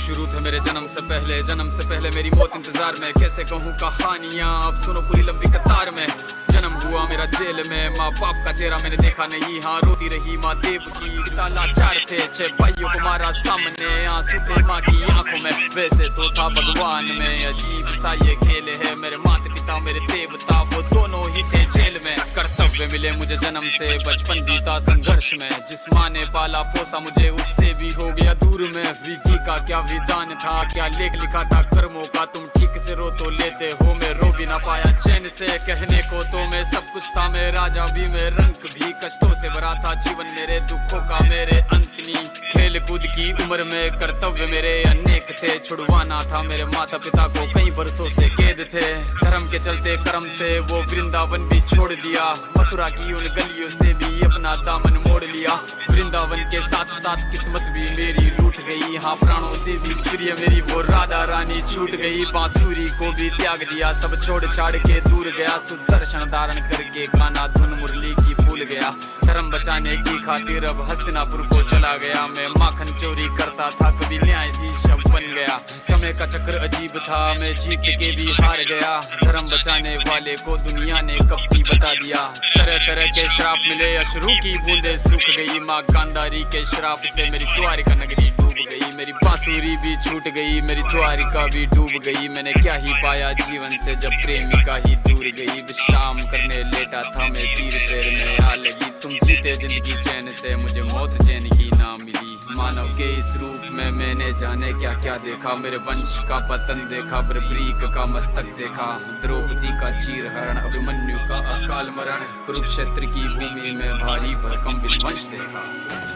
शुरू थे मेरे जन्म से पहले मेरी मौत इंतजार में। कैसे कहूँ कहानियाँ, अब सुनो पूरी लंबी कतार में। जन्म हुआ मेरा जेल में, माँ बाप का चेहरा मैंने देखा नहीं। हाँ रोती रही माँ देव की, पिता लाचार थे, 6 भाइयों को मारा सामने। आंसू थे माँ की आंखों में, वैसे तो था भगवान में। अजीब सा ये खेल है, मेरे माता पिता मेरे देवता वो दोनों ही थे जेल में। कर्तव्य मिले मुझे जन्म से, बचपन बीता संघर्ष में। जिस माँ ने पाला पोसा मुझे उससे भी हो गया दूर में। विधि का क्या विधान था, क्या लेख लिखा था कर्मों का। तुम ठीक से रो तो लेते हो, मैं रो भी ना पाया चैन से। कहने को तो मैं सब कुछ था, मैं राजा भी, मैं रंग भी। कष्टों से भरा था जीवन मेरे, दुखों का मेरे अंत नहीं। खेल कूद की उम्र में कर्तव्य मेरे अनेक थे। छुड़वाना था मेरे माता पिता को, कई बरसों से कैद थे। धर्म के चलते कर्म से वो वृंदावन भी छोड़ दिया। मथुरा की उन गलियों से भी अपना दामन मोड़ लिया। वृंदावन के साथ साथ किस्मत भी मेरी रूठ गई। हाँ प्राणों से भी प्रिय मेरी वो राधा रानी छूट गई। बांसुरी को भी त्याग दिया, सब छोड़ छाड़ के दूर गया। सुदर्शन धारण करके गाना धुन मुरली की भूल गया। धर्म बचाने की खातिर अब हस्तिनापुर को चला गया। मैं माखन चोरी करता था, कभी न्यायाधीश अब बन गया। समय का चक्र अजीब था, मैं जीत के भी हार गया। धर्म बचाने वाले को दुनिया ने कपटी बता दिया। तरह तरह के श्राप मिले, अश्रु की बूंदे सूख गई। माँ गांधारी के श्राप से मेरी द्वारिका नगरी डूब गई। मेरी बांसुरी भी छूट गई, मेरी द्वारिका भी डूब गई। मैंने क्या ही पाया जीवन से जब प्रेमिका ही दूर गई। विश्राम करने लेटा था मैं, तीर पैर में आ लगी। तुम जीते जिंदगी चैन से, मुझे मौत चैन की ना मिली। मानव के इस रूप में मैंने जाने क्या क्या देखा। मेरे वंश का पतन देखा, बर्बरीक का मस्तक देखा। द्रौपदी का चीर हरण, अभिमन्यु का अकाल मरण। कुरुक्षेत्र की भूमि में भारी भरकम विध्वंस देखा।